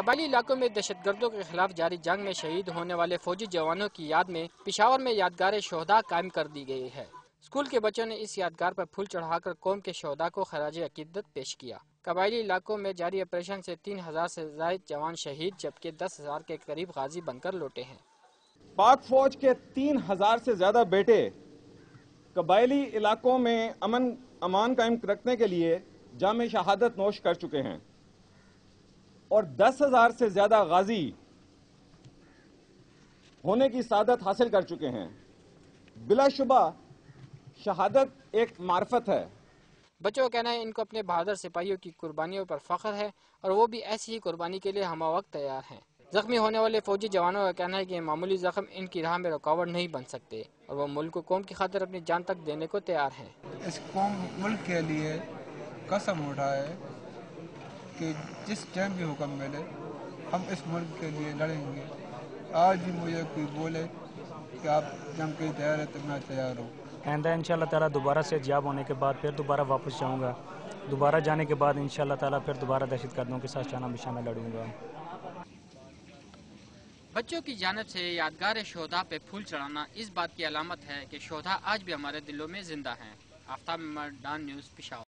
قبائلی علاقوں میں دہشت گردوں کے خلاف جاری جنگ میں شہید ہونے والے فوجی جوانوں کی یاد میں پشاور میں یادگار شہداء قائم کر دی گئی ہے۔ اسکول کے بچوں نے اس یادگار پر پھول چڑھا کر قوم کے شہداء کو خراج عقیدت پیش کیا۔ قبائلی علاقوں میں جاری آپریشن سے 3000 سے زائد جوان شہید جبکہ 10,000 کے قریب غازی بن کر لوٹے ہیں۔ پاک فوج کے 3000 سے زیادہ بیٹے قبائلی علاقوں میں امان قائم رکھنے کے لیے جام شہادت نوش کر چکے ہیں اور 10,000 سے زیادہ غازی ہونے کی سعادت حاصل کر چکے ہیں۔ بلا شبہ شہادت ایک معرفت ہے۔ بچوں کا کہنا ہے ان کو اپنے بہادر سپاہیوں کی قربانیوں پر فخر ہے اور وہ بھی ایسی ہی قربانی کے لیے ہمہ وقت تیار ہیں۔ زخمی ہونے والے فوجی جوانوں کا کہنا ہے کہ معمولی زخم ان کی راہ میں رکاوٹ نہیں بن سکتے اور وہ ملک کو قوم کی خاطر اپنی جان تک دینے کو تیار ہیں۔ اس قوم ملک کے لیے قسم اٹھائے کہ جس ٹائم بھی حکم ملے ہم اس ملک کے لیے لڑیں گے۔ آج بھی مجھے کوئی بولے کہ آپ جنگ کے تیار ہیں تو میں تیار ہوں۔ آئندہ انشاءاللہ تعالیٰ دوبارہ صحت یاب ہونے کے بعد پھر دوبارہ واپس جاؤں گا۔ دوبارہ جانے کے بعد انشاءاللہ تعالیٰ پھر دوبارہ دہشت گردوں کے ساتھ شانہ بشانہ لڑوں گا۔ بچوں کی جانب سے یادگار شہداء پہ پھول چڑھانا اس بات کی علامت ہے کہ شہداء آج بھی ہمارے دلوں میں زندہ ہیں۔ آفتاب ڈان نیوز پشاور۔